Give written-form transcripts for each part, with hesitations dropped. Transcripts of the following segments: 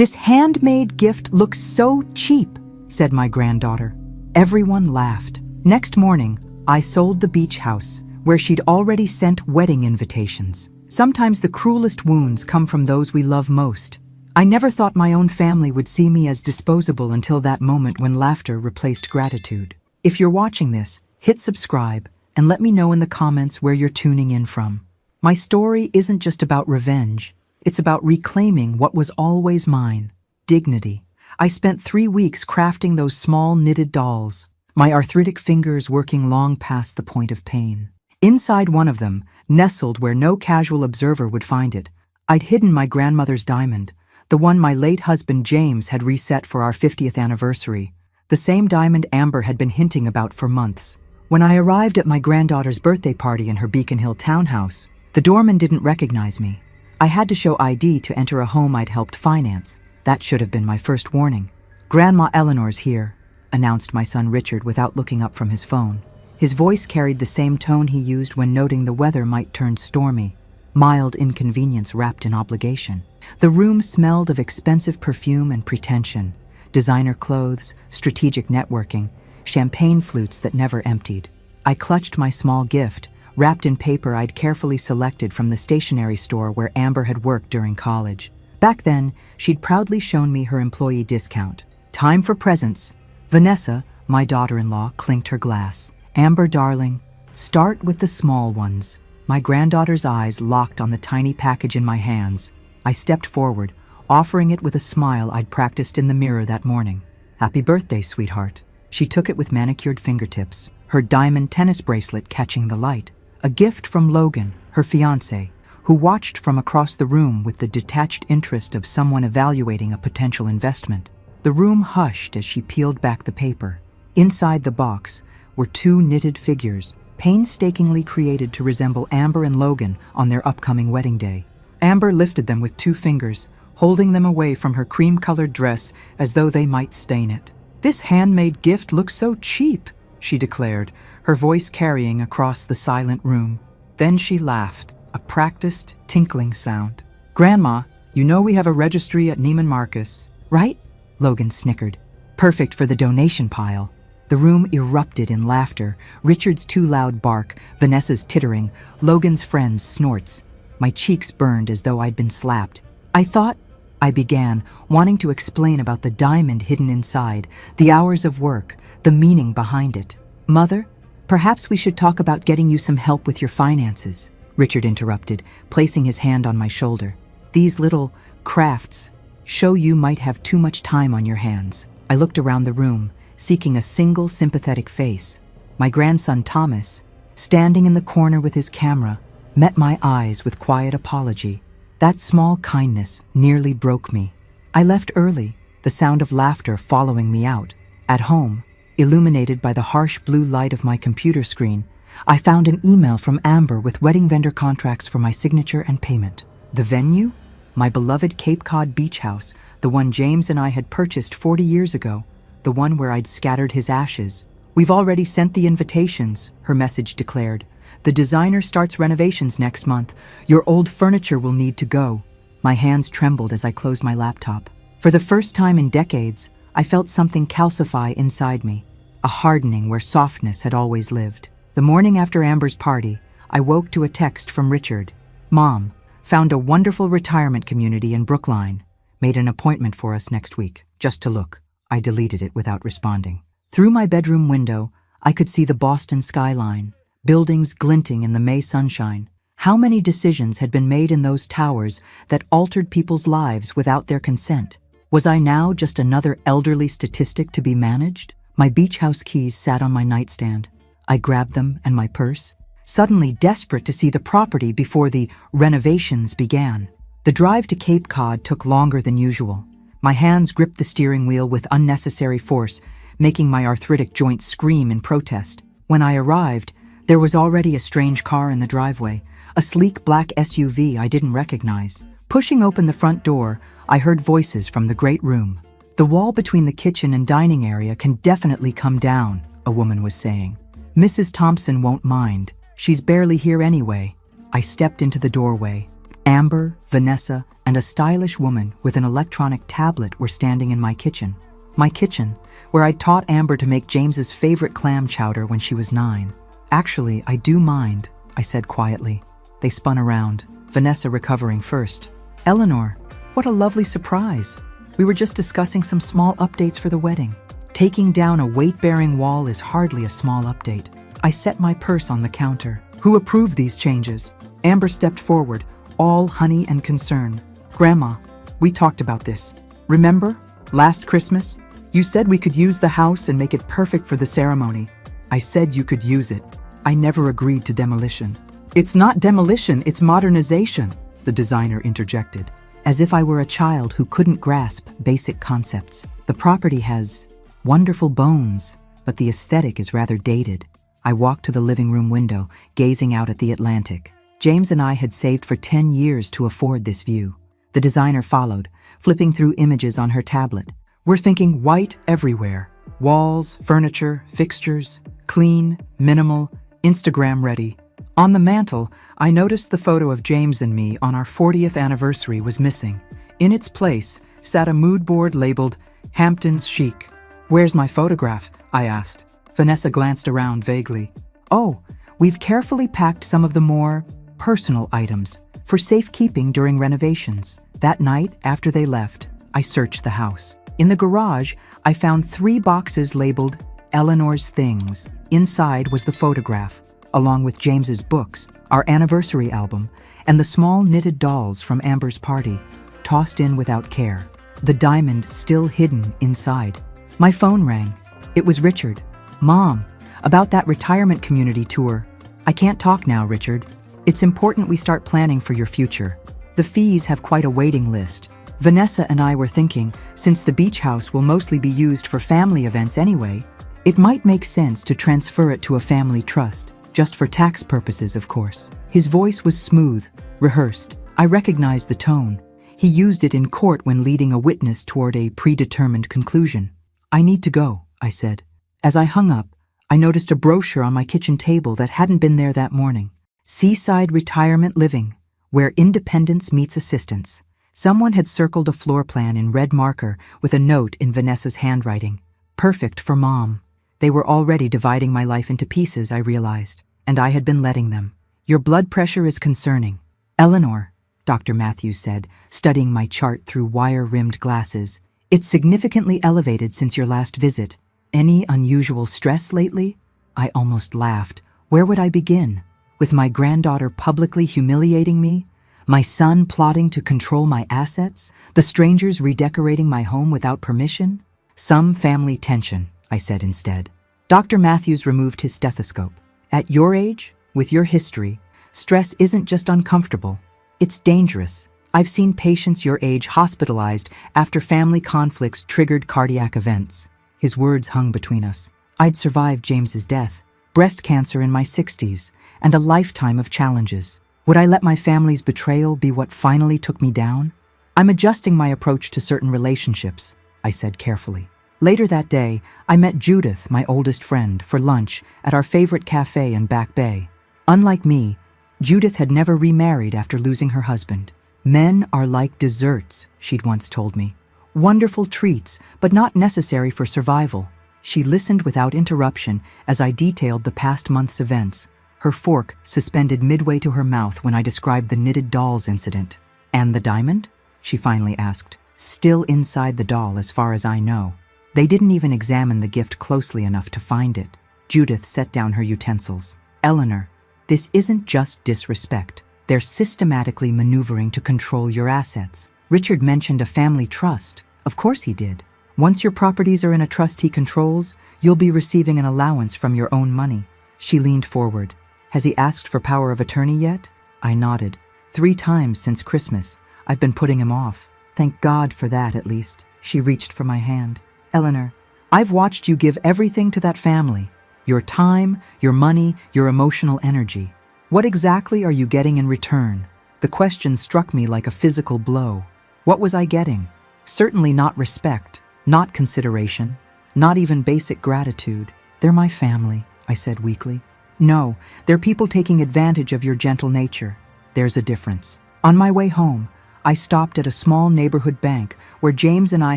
"This handmade gift looks so cheap," said my granddaughter. Everyone laughed. Next morning, I sold the beach house, where she'd already sent wedding invitations. Sometimes the cruelest wounds come from those we love most. I never thought my own family would see me as disposable until that moment when laughter replaced gratitude. If you're watching this, hit subscribe and let me know in the comments where you're tuning in from. My story isn't just about revenge. It's about reclaiming what was always mine: dignity. I spent 3 weeks crafting those small knitted dolls, my arthritic fingers working long past the point of pain. Inside one of them, nestled where no casual observer would find it, I'd hidden my grandmother's diamond, the one my late husband James had reset for our 50th anniversary, the same diamond Amber had been hinting about for months. When I arrived at my granddaughter's birthday party in her Beacon Hill townhouse, the doorman didn't recognize me. I had to show ID to enter a home I'd helped finance. That should have been my first warning. "Grandma Eleanor's here," announced my son Richard without looking up from his phone. His voice carried the same tone he used when noting the weather might turn stormy, mild inconvenience wrapped in obligation. The room smelled of expensive perfume and pretension, designer clothes, strategic networking, champagne flutes that never emptied. I clutched my small gift, wrapped in paper I'd carefully selected from the stationery store where Amber had worked during college. Back then, she'd proudly shown me her employee discount. "Time for presents." Vanessa, my daughter-in-law, clinked her glass. "Amber, darling, start with the small ones." My granddaughter's eyes locked on the tiny package in my hands. I stepped forward, offering it with a smile I'd practiced in the mirror that morning. "Happy birthday, sweetheart." She took it with manicured fingertips, her diamond tennis bracelet catching the light. A gift from Logan, her fiancé, who watched from across the room with the detached interest of someone evaluating a potential investment. The room hushed as she peeled back the paper. Inside the box were 2 knitted figures, painstakingly created to resemble Amber and Logan on their upcoming wedding day. Amber lifted them with 2 fingers, holding them away from her cream-colored dress as though they might stain it. "This handmade gift looks so cheap," she declared, her voice carrying across the silent room. Then she laughed, a practiced, tinkling sound. "Grandma, you know we have a registry at Neiman Marcus, right?" Logan snickered. "Perfect for the donation pile." The room erupted in laughter, Richard's too loud bark, Vanessa's tittering, Logan's friends' snorts. My cheeks burned as though I'd been slapped. I began, wanting to explain about the diamond hidden inside, the hours of work, the meaning behind it. "Mother, perhaps we should talk about getting you some help with your finances," Richard interrupted, placing his hand on my shoulder. "These little crafts show you might have too much time on your hands." I looked around the room, seeking a single sympathetic face. My grandson Thomas, standing in the corner with his camera, met my eyes with quiet apology. That small kindness nearly broke me. I left early, the sound of laughter following me out. At home, illuminated by the harsh blue light of my computer screen, I found an email from Amber with wedding vendor contracts for my signature and payment. The venue? My beloved Cape Cod beach house, the one James and I had purchased 40 years ago, the one where I'd scattered his ashes. "We've already sent the invitations," her message declared. "The designer starts renovations next month. Your old furniture will need to go." My hands trembled as I closed my laptop. For the first time in decades, I felt something calcify inside me, a hardening where softness had always lived. The morning after Amber's party, I woke to a text from Richard. "Mom, found a wonderful retirement community in Brookline. Made an appointment for us next week, just to look." I deleted it without responding. Through my bedroom window, I could see the Boston skyline, buildings glinting in the May sunshine. How many decisions had been made in those towers that altered people's lives without their consent? Was I now just another elderly statistic to be managed? My beach house keys sat on my nightstand. I grabbed them and my purse, suddenly desperate to see the property before the renovations began. The drive to Cape Cod took longer than usual. My hands gripped the steering wheel with unnecessary force, making my arthritic joints scream in protest. When I arrived, there was already a strange car in the driveway, a sleek black SUV I didn't recognize. Pushing open the front door, I heard voices from the great room. "The wall between the kitchen and dining area can definitely come down," a woman was saying. "Mrs. Thompson won't mind. She's barely here anyway." I stepped into the doorway, Amber, Vanessa, and a stylish woman with an electronic tablet were standing in my kitchen. My kitchen, where I'd taught Amber to make James's favorite clam chowder when she was 9. "Actually, I do mind," I said quietly. They spun around, Vanessa recovering first. "Eleanor, what a lovely surprise. We were just discussing some small updates for the wedding." Taking down a weight-bearing wall is hardly a small update. I set my purse on the counter. "Who approved these changes?" Amber stepped forward, all honey and concern. "Grandma, we talked about this. Remember? Last Christmas? You said we could use the house and make it perfect for the ceremony." "I said you could use it. I never agreed to demolition." "It's not demolition, it's modernization," the designer interjected, as if I were a child who couldn't grasp basic concepts. "The property has wonderful bones, but the aesthetic is rather dated." I walked to the living room window, gazing out at the Atlantic. James and I had saved for 10 years to afford this view. The designer followed, flipping through images on her tablet. "We're thinking white everywhere. Walls, furniture, fixtures, clean, minimal, Instagram ready." On the mantle, I noticed the photo of James and me on our 40th anniversary was missing. In its place sat a mood board labeled Hamptons Chic. "Where's my photograph?" I asked. Vanessa glanced around vaguely. "Oh, we've carefully packed some of the more personal items for safekeeping during renovations." That night, after they left, I searched the house. In the garage, I found 3 boxes labeled Eleanor's Things. Inside was the photograph, along with James's books, our anniversary album, and the small knitted dolls from Amber's party, tossed in without care. The diamond still hidden inside. My phone rang. It was Richard. "Mom, about that retirement community tour." "I can't talk now, Richard. It's important we start planning for your future. The fees have quite a waiting list. Vanessa and I were thinking, since the beach house will mostly be used for family events anyway, it might make sense to transfer it to a family trust, just for tax purposes, of course." His voice was smooth, rehearsed. I recognized the tone. He used it in court when leading a witness toward a predetermined conclusion. "I need to go," I said. As I hung up, I noticed a brochure on my kitchen table that hadn't been there that morning. "Seaside Retirement Living, where independence meets assistance." Someone had circled a floor plan in red marker with a note in Vanessa's handwriting. Perfect for Mom. They were already dividing my life into pieces, I realized, and I had been letting them. "Your blood pressure is concerning." "Eleanor," Dr. Matthews said, studying my chart through wire-rimmed glasses, "it's significantly elevated since your last visit. Any unusual stress lately?" I almost laughed. Where would I begin? With my granddaughter publicly humiliating me? My son plotting to control my assets? The strangers redecorating my home without permission? "Some family tension," I said instead. Dr. Matthews removed his stethoscope. "At your age, with your history, stress isn't just uncomfortable. It's dangerous. I've seen patients your age hospitalized after family conflicts triggered cardiac events." His words hung between us. I'd survived James's death, breast cancer in my 60s, and a lifetime of challenges. Would I let my family's betrayal be what finally took me down? "I'm adjusting my approach to certain relationships," I said carefully. Later that day, I met Judith, my oldest friend, for lunch at our favorite cafe in Back Bay. Unlike me, Judith had never remarried after losing her husband. "Men are like desserts," she'd once told me. "Wonderful treats, but not necessary for survival." She listened without interruption as I detailed the past month's events, her fork suspended midway to her mouth when I described the knitted dolls incident. "And the diamond?" she finally asked. "Still inside the doll as far as I know. They didn't even examine the gift closely enough to find it." Judith set down her utensils. "Eleanor, this isn't just disrespect. They're systematically maneuvering to control your assets. Richard mentioned a family trust. Of course he did. Once your properties are in a trust he controls, you'll be receiving an allowance from your own money." She leaned forward. "Has he asked for power of attorney yet?" I nodded. 3 times since Christmas. I've been putting him off. "Thank God for that, at least." She reached for my hand. "Eleanor, I've watched you give everything to that family. Your time, your money, your emotional energy. What exactly are you getting in return?" The question struck me like a physical blow. What was I getting? Certainly not respect, not consideration, not even basic gratitude. "They're my family," I said weakly. "No, they're people taking advantage of your gentle nature. There's a difference." On my way home, I stopped at a small neighborhood bank where James and I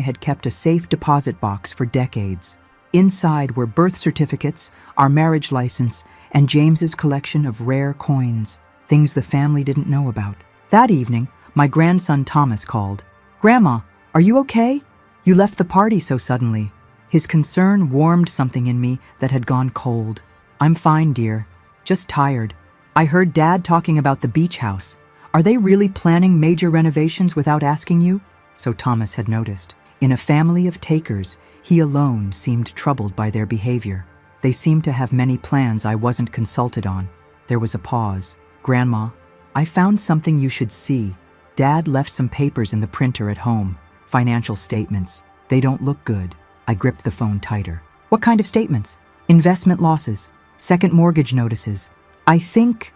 had kept a safe deposit box for decades. Inside were birth certificates, our marriage license, and James's collection of rare coins, things the family didn't know about. That evening, my grandson Thomas called. "Grandma, are you okay? You left the party so suddenly." His concern warmed something in me that had gone cold. "I'm fine, dear. Just tired. I heard Dad talking about the beach house. Are they really planning major renovations without asking you?" So Thomas had noticed. In a family of takers, he alone seemed troubled by their behavior. They seemed to have many plans I wasn't consulted on. There was a pause. "Grandma, I found something you should see. Dad left some papers in the printer at home. Financial statements. They don't look good." I gripped the phone tighter. "What kind of statements?" "Investment losses. Second mortgage notices. I think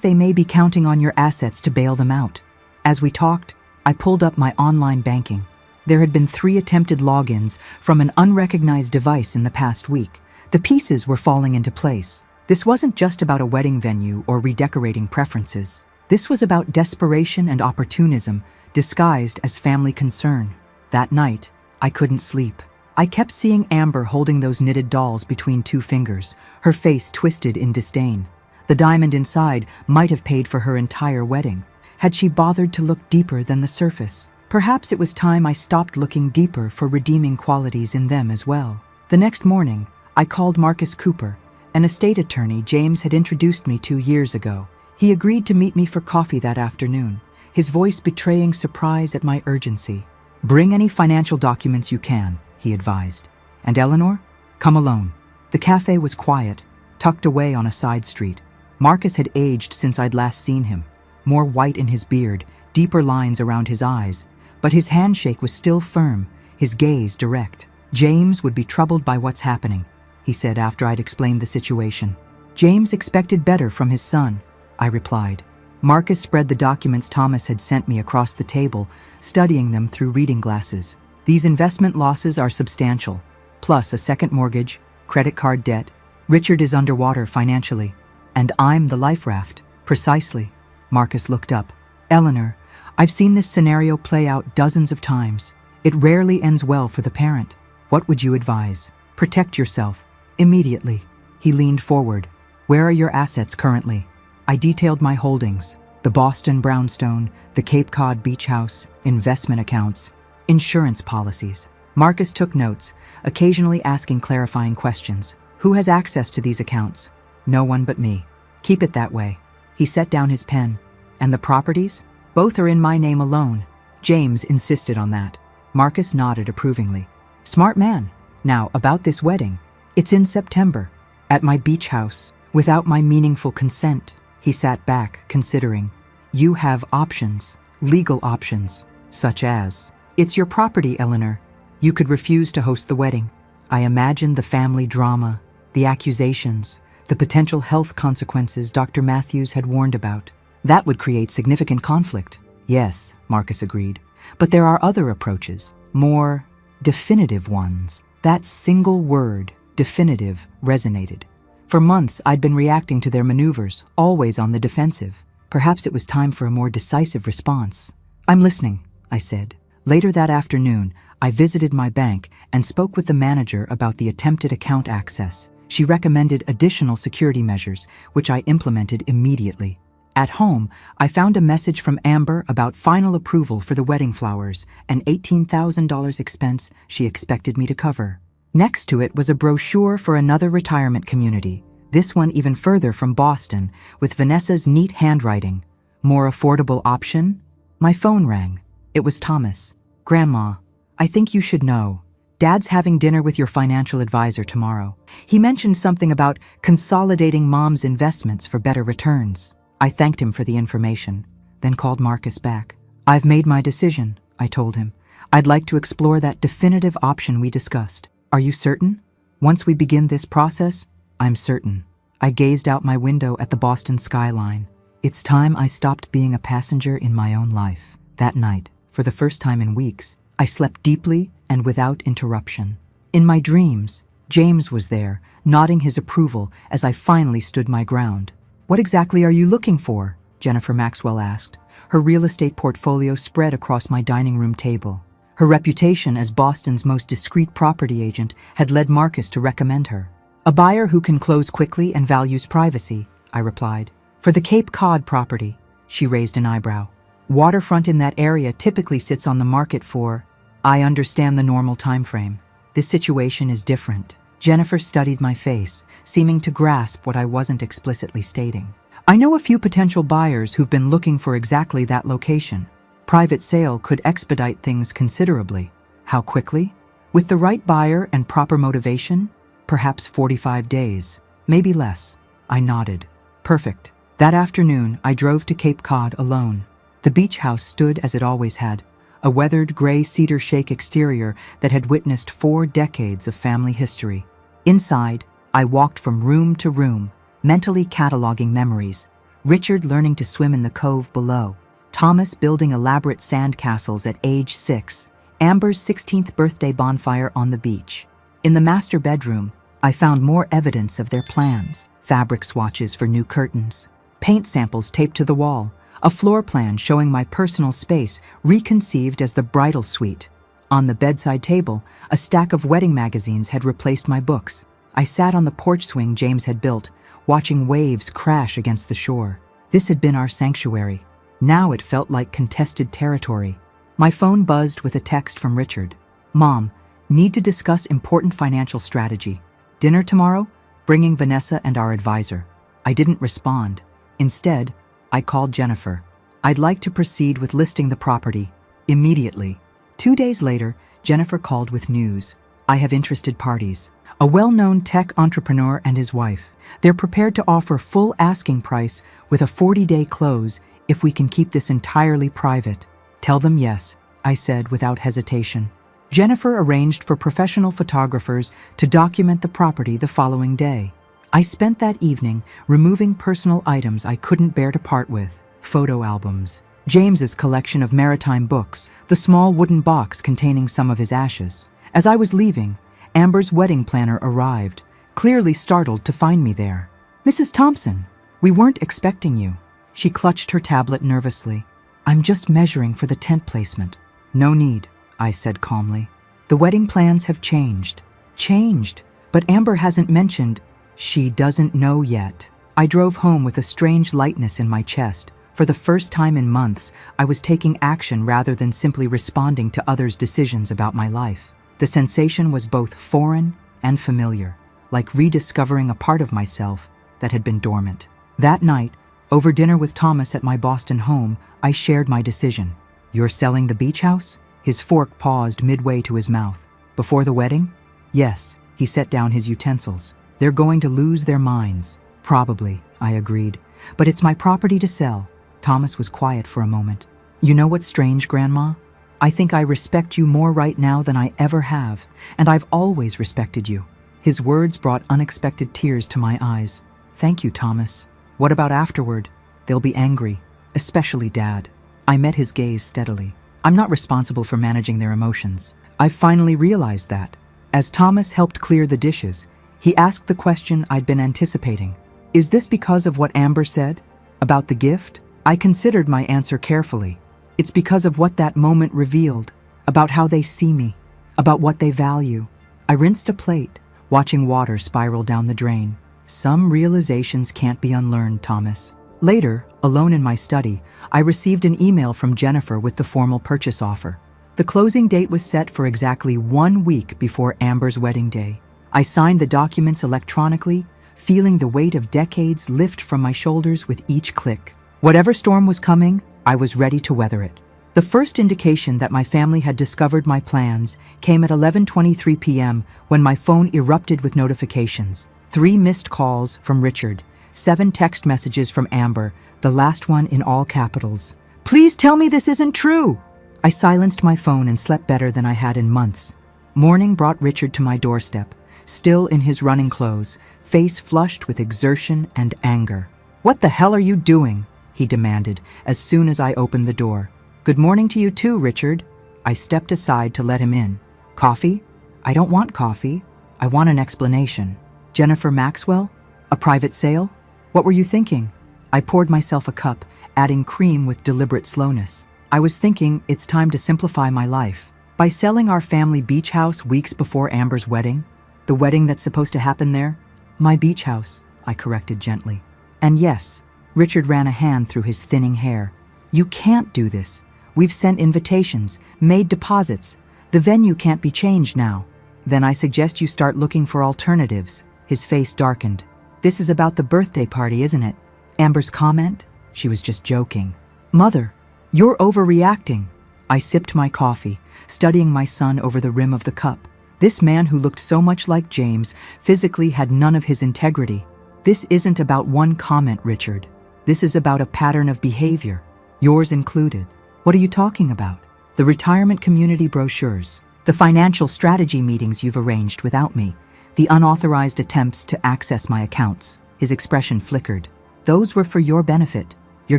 they may be counting on your assets to bail them out." As we talked, I pulled up my online banking. There had been 3 attempted logins from an unrecognized device in the past week. The pieces were falling into place. This wasn't just about a wedding venue or redecorating preferences. This was about desperation and opportunism disguised as family concern. That night, I couldn't sleep. I kept seeing Amber holding those knitted dolls between 2 fingers, her face twisted in disdain. The diamond inside might have paid for her entire wedding. Had she bothered to look deeper than the surface? Perhaps it was time I stopped looking deeper for redeeming qualities in them as well. The next morning, I called Marcus Cooper, an estate attorney James had introduced me to years ago. He agreed to meet me for coffee that afternoon, his voice betraying surprise at my urgency. "Bring any financial documents you can," he advised. "And Eleanor, come alone." The cafe was quiet, tucked away on a side street. Marcus had aged since I'd last seen him, more white in his beard, deeper lines around his eyes, but his handshake was still firm, his gaze direct. "James would be troubled by what's happening," he said after I'd explained the situation. "James expected better from his son," I replied. Marcus spread the documents Thomas had sent me across the table, studying them through reading glasses. "These investment losses are substantial, plus a second mortgage, credit card debt. Richard is underwater financially, and I'm the life raft." "Precisely." Marcus looked up. "Eleanor, I've seen this scenario play out dozens of times. It rarely ends well for the parent. What would you advise? Protect yourself. Immediately." He leaned forward. "Where are your assets currently?" I detailed my holdings: the Boston brownstone, the Cape Cod beach house, investment accounts, insurance policies. Marcus took notes, occasionally asking clarifying questions. "Who has access to these accounts?" "No one but me." "Keep it that way." He set down his pen. "And the properties?" "Both are in my name alone." James insisted on that. Marcus nodded approvingly. "Smart man. Now, about this wedding. It's in September, at my beach house, without my meaningful consent." He sat back, considering. "You have options, legal options, such as, it's your property, Eleanor. You could refuse to host the wedding." I imagined the family drama, the accusations, the potential health consequences Dr. Matthews had warned about. That would create significant conflict. "Yes," Marcus agreed. "But there are other approaches, more definitive ones." That single word, definitive, resonated. For months, I'd been reacting to their maneuvers, always on the defensive. Perhaps it was time for a more decisive response. "I'm listening," I said. Later that afternoon, I visited my bank and spoke with the manager about the attempted account access. She recommended additional security measures, which I implemented immediately. At home, I found a message from Amber about final approval for the wedding flowers, an $18,000 expense she expected me to cover. Next to it was a brochure for another retirement community, this one even further from Boston, with Vanessa's neat handwriting. "More affordable option?" My phone rang. It was Thomas. "Grandma, I think you should know. Dad's having dinner with your financial advisor tomorrow. He mentioned something about consolidating Mom's investments for better returns." I thanked him for the information, then called Marcus back. "I've made my decision," I told him. "I'd like to explore that definitive option we discussed." "Are you certain?" "Once we begin this process, I'm certain." I gazed out my window at the Boston skyline. It's time I stopped being a passenger in my own life. That night, for the first time in weeks, I slept deeply and without interruption. In my dreams, James was there, nodding his approval as I finally stood my ground. "What exactly are you looking for?" Jennifer Maxwell asked. Her real estate portfolio spread across my dining room table. Her reputation as Boston's most discreet property agent had led Marcus to recommend her. A buyer who can close quickly and values privacy, I replied. For the Cape Cod property, she raised an eyebrow. Waterfront in that area typically sits on the market for... I understand the normal time frame. This situation is different. Jennifer studied my face, seeming to grasp what I wasn't explicitly stating. I know a few potential buyers who've been looking for exactly that location. Private sale could expedite things considerably. How quickly? With the right buyer and proper motivation? Perhaps 45 days, maybe less. I nodded. Perfect. That afternoon, I drove to Cape Cod alone. The beach house stood as it always had, a weathered gray cedar shake exterior that had witnessed 4 decades of family history. Inside, I walked from room to room, mentally cataloging memories. Richard learning to swim in the cove below, Thomas building elaborate sand castles at age 6, Amber's 16th birthday bonfire on the beach. In the master bedroom, I found more evidence of their plans. Fabric swatches for new curtains, paint samples taped to the wall, a floor plan showing my personal space reconceived as the bridal suite. On the bedside table, a stack of wedding magazines had replaced my books. I sat on the porch swing James had built, watching waves crash against the shore. This had been our sanctuary. Now it felt like contested territory. My phone buzzed with a text from Richard. Mom, need to discuss important financial strategy. Dinner tomorrow? Bringing Vanessa and our advisor. I didn't respond. Instead, I called Jennifer. I'd like to proceed with listing the property. Immediately. 2 days later, Jennifer called with news. I have interested parties. A well-known tech entrepreneur and his wife. They're prepared to offer full asking price with a 40-day close if we can keep this entirely private. Tell them yes, I said without hesitation. Jennifer arranged for professional photographers to document the property the following day. I spent that evening removing personal items I couldn't bear to part with. Photo albums, James's collection of maritime books, the small wooden box containing some of his ashes. As I was leaving, Amber's wedding planner arrived, clearly startled to find me there. Mrs. Thompson, we weren't expecting you. She clutched her tablet nervously. I'm just measuring for the tent placement. No need, I said calmly. The wedding plans have changed. Changed, but Amber hasn't mentioned. She doesn't know yet. I drove home with a strange lightness in my chest. For the first time in months, I was taking action rather than simply responding to others' decisions about my life. The sensation was both foreign and familiar, like rediscovering a part of myself that had been dormant. That night, over dinner with Thomas at my Boston home, I shared my decision. You're selling the beach house? His fork paused midway to his mouth. Before the wedding? Yes, he set down his utensils. They're going to lose their minds. Probably, I agreed. But it's my property to sell. Thomas was quiet for a moment. You know what's strange, Grandma? I think I respect you more right now than I ever have, and I've always respected you. His words brought unexpected tears to my eyes. Thank you, Thomas. What about afterward? They'll be angry, especially Dad. I met his gaze steadily. I'm not responsible for managing their emotions. I've finally realized that. As Thomas helped clear the dishes, he asked the question I'd been anticipating. Is this because of what Amber said? About the gift? I considered my answer carefully. It's because of what that moment revealed, about how they see me, about what they value. I rinsed a plate, watching water spiral down the drain. Some realizations can't be unlearned, Thomas. Later, alone in my study, I received an email from Jennifer with the formal purchase offer. The closing date was set for exactly 1 week before Amber's wedding day. I signed the documents electronically, feeling the weight of decades lift from my shoulders with each click. Whatever storm was coming, I was ready to weather it. The first indication that my family had discovered my plans came at 11:23 p.m. when my phone erupted with notifications. 3 missed calls from Richard, 7 text messages from Amber, the last one in all capitals. Please tell me this isn't true! I silenced my phone and slept better than I had in months. Morning brought Richard to my doorstep, still in his running clothes, face flushed with exertion and anger. What the hell are you doing? He demanded as soon as I opened the door. Good morning to you too, Richard. I stepped aside to let him in. Coffee? I don't want coffee. I want an explanation. Jennifer Maxwell? A private sale? What were you thinking? I poured myself a cup, adding cream with deliberate slowness. I was thinking it's time to simplify my life. By selling our family beach house weeks before Amber's wedding, the wedding that's supposed to happen there, my beach house, I corrected gently. And yes, Richard ran a hand through his thinning hair. You can't do this. We've sent invitations, made deposits. The venue can't be changed now. Then I suggest you start looking for alternatives. His face darkened. This is about the birthday party, isn't it? Amber's comment? She was just joking. Mother, you're overreacting. I sipped my coffee, studying my son over the rim of the cup. This man who looked so much like James physically had none of his integrity. This isn't about one comment, Richard. This is about a pattern of behavior, yours included. What are you talking about? The retirement community brochures, the financial strategy meetings you've arranged without me, the unauthorized attempts to access my accounts. His expression flickered. Those were for your benefit. You're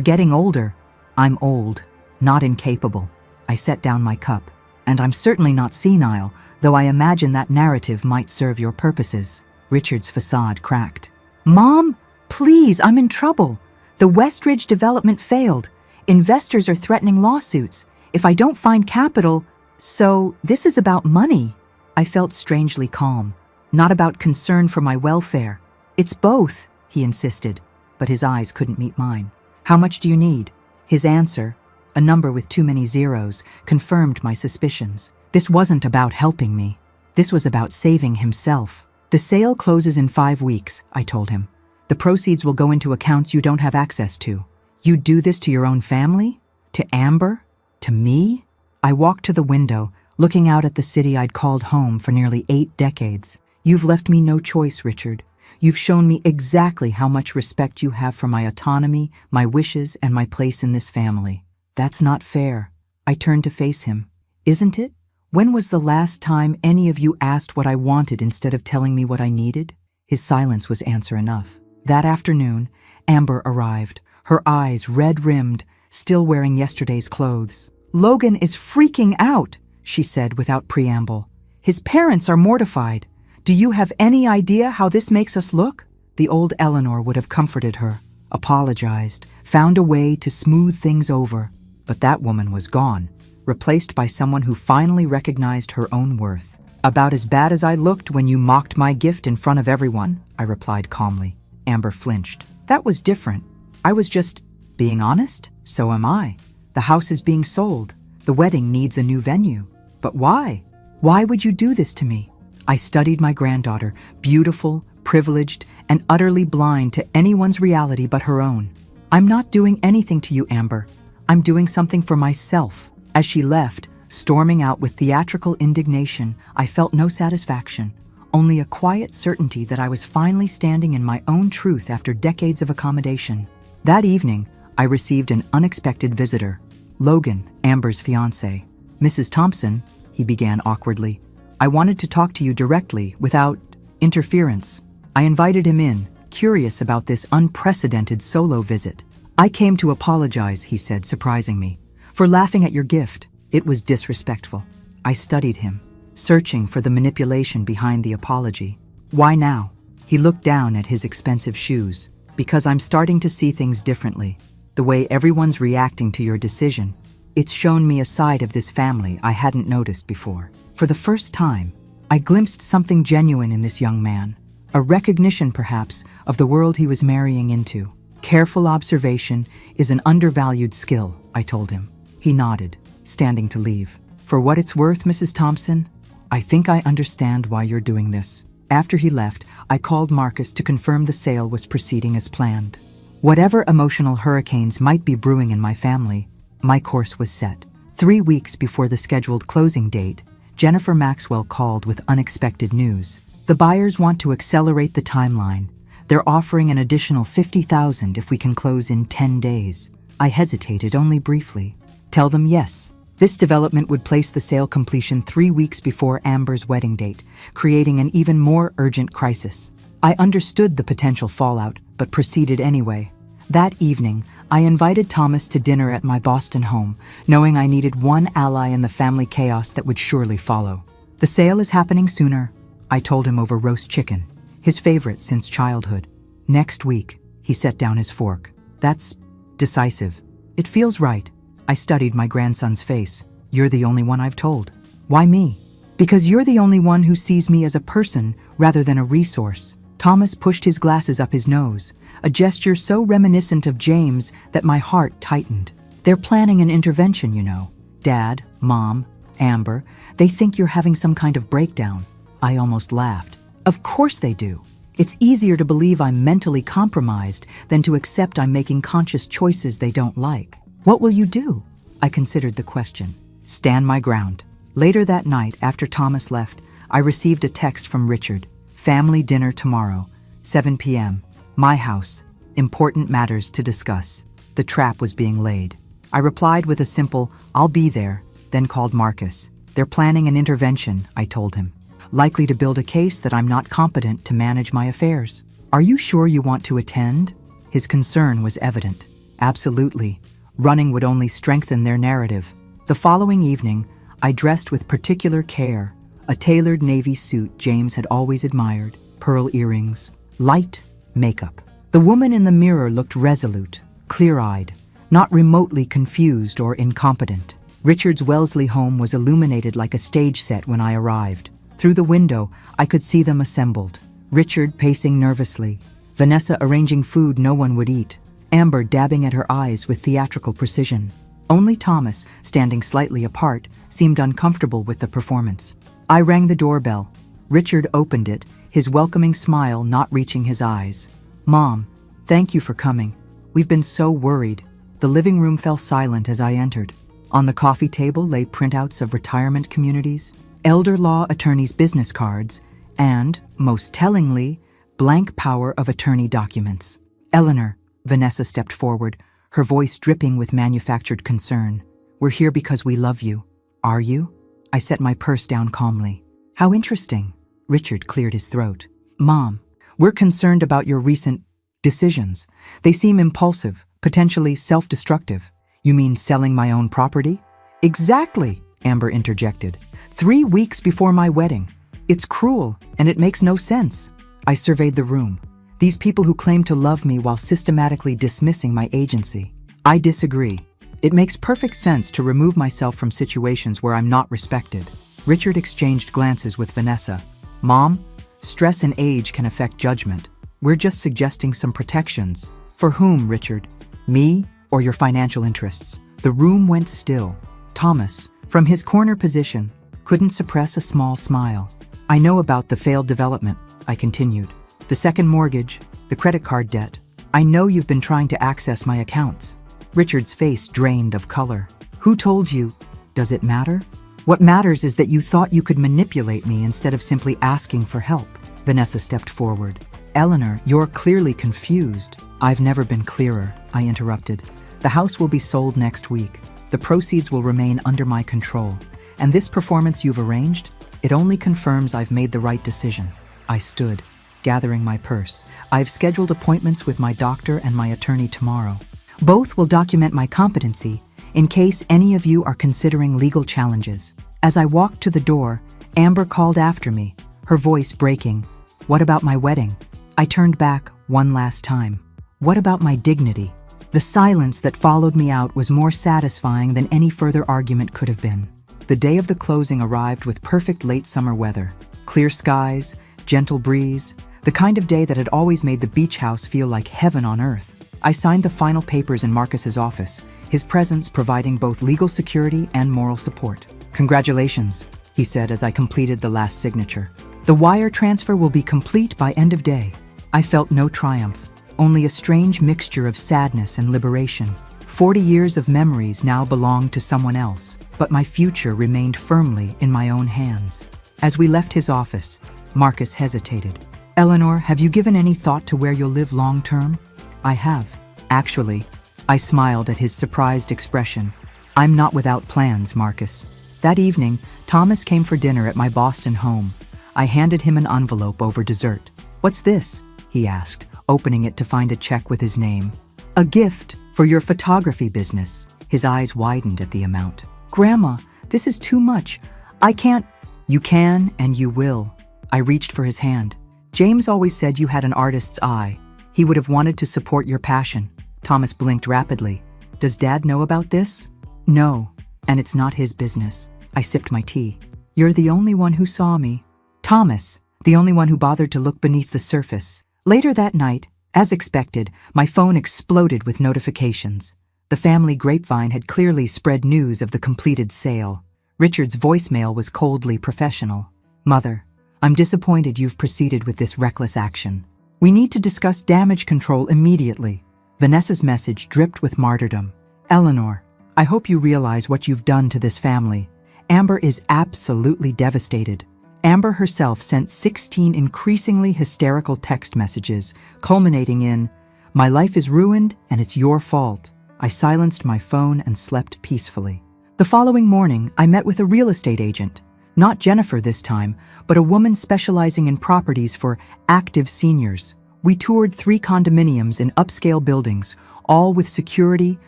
getting older. I'm old, not incapable. I set down my cup. And I'm certainly not senile, though I imagine that narrative might serve your purposes. Richard's facade cracked. Mom, please, I'm in trouble. The Westridge development failed. Investors are threatening lawsuits. If I don't find capital, so this is about money. I felt strangely calm, not about concern for my welfare. It's both, he insisted, but his eyes couldn't meet mine. How much do you need? His answer, a number with too many zeros, confirmed my suspicions. This wasn't about helping me. This was about saving himself. The sale closes in 5 weeks, I told him. The proceeds will go into accounts you don't have access to. You do this to your own family? To Amber? To me? I walked to the window, looking out at the city I'd called home for nearly 8 decades. You've left me no choice, Richard. You've shown me exactly how much respect you have for my autonomy, my wishes, and my place in this family. That's not fair. I turned to face him. Isn't it? When was the last time any of you asked what I wanted instead of telling me what I needed? His silence was answer enough. That afternoon, Amber arrived, her eyes red-rimmed, still wearing yesterday's clothes. Logan is freaking out, she said without preamble. His parents are mortified. Do you have any idea how this makes us look? The old Eleanor would have comforted her, apologized, found a way to smooth things over. But that woman was gone, replaced by someone who finally recognized her own worth. About as bad as I looked when you mocked my gift in front of everyone, I replied calmly. Amber flinched. That was different. I was just being honest. So am I. The house is being sold. The wedding needs a new venue. But why? Why would you do this to me? I studied my granddaughter, beautiful, privileged, and utterly blind to anyone's reality but her own. I'm not doing anything to you, Amber. I'm doing something for myself. As she left, storming out with theatrical indignation, I felt no satisfaction, only a quiet certainty that I was finally standing in my own truth after decades of accommodation. That evening, I received an unexpected visitor. Logan, Amber's fiancé. Mrs. Thompson, he began awkwardly. I wanted to talk to you directly, without interference. I invited him in, curious about this unprecedented solo visit. I came to apologize, he said, surprising me, for laughing at your gift. It was disrespectful. I studied him, searching for the manipulation behind the apology. Why now? He looked down at his expensive shoes. Because I'm starting to see things differently. The way everyone's reacting to your decision. It's shown me a side of this family I hadn't noticed before. For the first time, I glimpsed something genuine in this young man. A recognition, perhaps, of the world he was marrying into. Careful observation is an undervalued skill, I told him. He nodded, standing to leave. For what it's worth, Mrs. Thompson, I think I understand why you're doing this. After he left, I called Marcus to confirm the sale was proceeding as planned. Whatever emotional hurricanes might be brewing in my family, my course was set. 3 weeks before the scheduled closing date, Jennifer Maxwell called with unexpected news. The buyers want to accelerate the timeline. They're offering an additional $50,000 if we can close in 10 days. I hesitated only briefly. Tell them yes. This development would place the sale completion 3 weeks before Amber's wedding date, creating an even more urgent crisis. I understood the potential fallout, but proceeded anyway. That evening, I invited Thomas to dinner at my Boston home, knowing I needed one ally in the family chaos that would surely follow. The sale is happening sooner, I told him over roast chicken, his favorite since childhood. Next week, he set down his fork. That's decisive. It feels right. I studied my grandson's face. You're the only one I've told. Why me? Because you're the only one who sees me as a person rather than a resource. Thomas pushed his glasses up his nose, a gesture so reminiscent of James that my heart tightened. They're planning an intervention, you know. Dad, Mom, Amber, they think you're having some kind of breakdown. I almost laughed. Of course they do. It's easier to believe I'm mentally compromised than to accept I'm making conscious choices they don't like. What will you do? I considered the question. Stand my ground. Later that night, after Thomas left, I received a text from Richard. Family dinner tomorrow, 7 p.m. My house. Important matters to discuss. The trap was being laid. I replied with a simple, I'll be there, then called Marcus. They're planning an intervention, I told him. Likely to build a case that I'm not competent to manage my affairs. Are you sure you want to attend? His concern was evident. Absolutely. Running would only strengthen their narrative. The following evening, I dressed with particular care. A tailored navy suit James had always admired, pearl earrings, light makeup. The woman in the mirror looked resolute, clear-eyed, not remotely confused or incompetent. Richard's Wellesley home was illuminated like a stage set when I arrived. Through the window, I could see them assembled. Richard pacing nervously, Vanessa arranging food no one would eat, Amber dabbing at her eyes with theatrical precision. Only Thomas, standing slightly apart, seemed uncomfortable with the performance. I rang the doorbell. Richard opened it, his welcoming smile not reaching his eyes. Mom, thank you for coming. We've been so worried. The living room fell silent as I entered. On the coffee table lay printouts of retirement communities, elder law attorneys' business cards, and, most tellingly, blank power of attorney documents. Eleanor, Vanessa stepped forward, her voice dripping with manufactured concern. We're here because we love you. Are you? I set my purse down calmly. How interesting. Richard cleared his throat. Mom, we're concerned about your recent decisions. They seem impulsive, potentially self-destructive. You mean selling my own property? Exactly, Amber interjected. 3 weeks before my wedding. It's cruel, and it makes no sense. I surveyed the room. These people who claim to love me while systematically dismissing my agency. I disagree. It makes perfect sense to remove myself from situations where I'm not respected. Richard exchanged glances with Vanessa. Mom, stress and age can affect judgment. We're just suggesting some protections. For whom, Richard? Me or your financial interests? The room went still. Thomas, from his corner position, couldn't suppress a small smile. I know about the failed development, I continued. The second mortgage, the credit card debt. I know you've been trying to access my accounts. Richard's face drained of color. Who told you? Does it matter? What matters is that you thought you could manipulate me instead of simply asking for help. Vanessa stepped forward. Eleanor, you're clearly confused. I've never been clearer, I interrupted. The house will be sold next week. The proceeds will remain under my control. And this performance you've arranged, it only confirms I've made the right decision. I stood, gathering my purse. I've scheduled appointments with my doctor and my attorney tomorrow. Both will document my competency in case any of you are considering legal challenges. As I walked to the door, Amber called after me, her voice breaking. What about my wedding? I turned back one last time. What about my dignity? The silence that followed me out was more satisfying than any further argument could have been. The day of the closing arrived with perfect late summer weather. Clear skies, gentle breeze, the kind of day that had always made the beach house feel like heaven on earth. I signed the final papers in Marcus's office, his presence providing both legal security and moral support. Congratulations, he said as I completed the last signature. The wire transfer will be complete by end of day. I felt no triumph, only a strange mixture of sadness and liberation. 40 years of memories now belonged to someone else, but my future remained firmly in my own hands. As we left his office, Marcus hesitated. Eleanor, have you given any thought to where you'll live long-term? I have. Actually, I smiled at his surprised expression. I'm not without plans, Marcus. That evening, Thomas came for dinner at my Boston home. I handed him an envelope over dessert. What's this? He asked, opening it to find a check with his name. A gift for your photography business. His eyes widened at the amount. Grandma, this is too much. I can't. You can and you will. I reached for his hand. James always said you had an artist's eye. He would have wanted to support your passion. Thomas blinked rapidly. Does Dad know about this? No, and it's not his business. I sipped my tea. You're the only one who saw me. Thomas, the only one who bothered to look beneath the surface. Later that night, as expected, my phone exploded with notifications. The family grapevine had clearly spread news of the completed sale. Richard's voicemail was coldly professional. Mother, I'm disappointed you've proceeded with this reckless action. We need to discuss damage control immediately. Vanessa's message dripped with martyrdom. Eleanor, I hope you realize what you've done to this family. Amber is absolutely devastated. Amber herself sent 16 increasingly hysterical text messages, culminating in, "My life is ruined and it's your fault." I silenced my phone and slept peacefully. The following morning, I met with a real estate agent. Not Jennifer this time, but a woman specializing in properties for active seniors. We toured 3 condominiums in upscale buildings, all with security,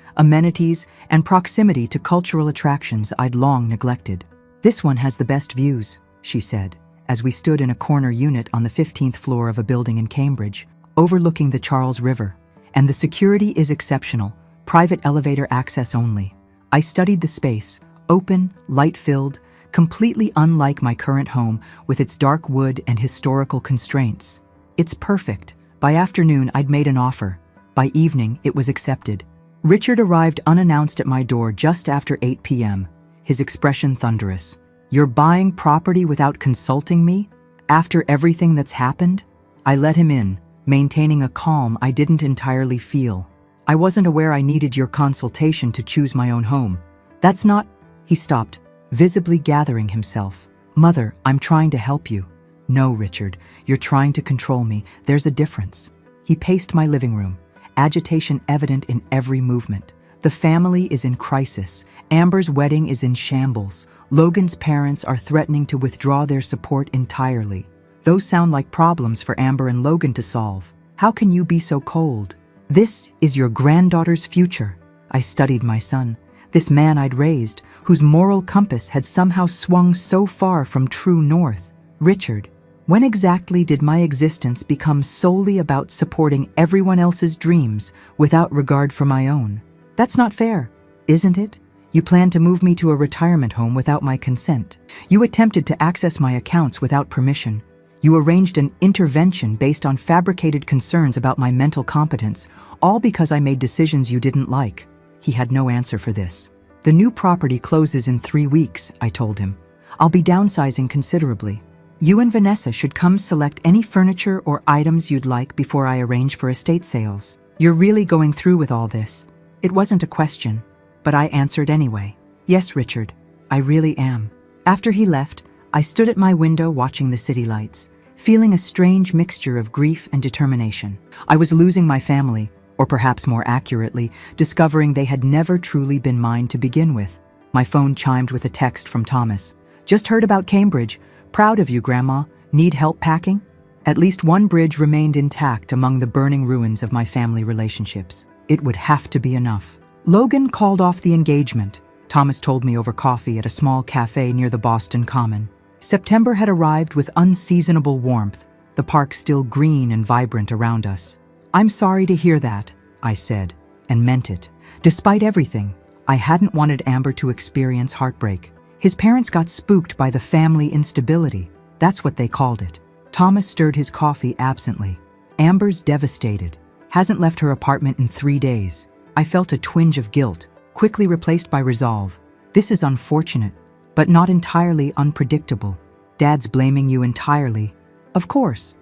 amenities, and proximity to cultural attractions I'd long neglected. "This one has the best views," she said, as we stood in a corner unit on the 15th floor of a building in Cambridge, overlooking the Charles River. "And the security is exceptional, private elevator access only." I studied the space, open, light-filled, completely unlike my current home with its dark wood and historical constraints. "It's perfect." By afternoon, I'd made an offer. By evening, it was accepted. Richard arrived unannounced at my door just after 8 p.m., his expression thunderous. "You're buying property without consulting me? After everything that's happened?" I let him in, maintaining a calm I didn't entirely feel. "I wasn't aware I needed your consultation to choose my own home. That's not—" He stopped, visibly gathering himself. "Mother, I'm trying to help you." "No, Richard, you're trying to control me. There's a difference." He paced my living room, agitation evident in every movement. "The family is in crisis. Amber's wedding is in shambles. Logan's parents are threatening to withdraw their support entirely. Those sound like problems for Amber and Logan to solve. How can you be so cold? This is your granddaughter's future." I studied my son, this man I'd raised, whose moral compass had somehow swung so far from true north. "Richard, when exactly did my existence become solely about supporting everyone else's dreams without regard for my own? That's not fair, isn't it? You planned to move me to a retirement home without my consent. You attempted to access my accounts without permission. You arranged an intervention based on fabricated concerns about my mental competence, all because I made decisions you didn't like." He had no answer for this. "The new property closes in 3 weeks," I told him. "I'll be downsizing considerably. You and Vanessa should come select any furniture or items you'd like before I arrange for estate sales. You're really going through with all this." It wasn't a question, but I answered anyway. "Yes, Richard, I really am." After he left, I stood at my window watching the city lights, feeling a strange mixture of grief and determination. I was losing my family, or perhaps more accurately, discovering they had never truly been mine to begin with. My phone chimed with a text from Thomas. "Just heard about Cambridge. Proud of you, Grandma. Need help packing?" At least one bridge remained intact among the burning ruins of my family relationships. It would have to be enough. Logan called off the engagement, Thomas told me over coffee at a small cafe near the Boston Common. September had arrived with unseasonable warmth, the park still green and vibrant around us. "I'm sorry to hear that," I said, and meant it. Despite everything, I hadn't wanted Amber to experience heartbreak. His parents got spooked by the family instability. That's what they called it. Thomas stirred his coffee absently. "Amber's devastated. Hasn't left her apartment in 3 days." I felt a twinge of guilt, quickly replaced by resolve. "This is unfortunate, but not entirely unpredictable. Dad's blaming you entirely." Of course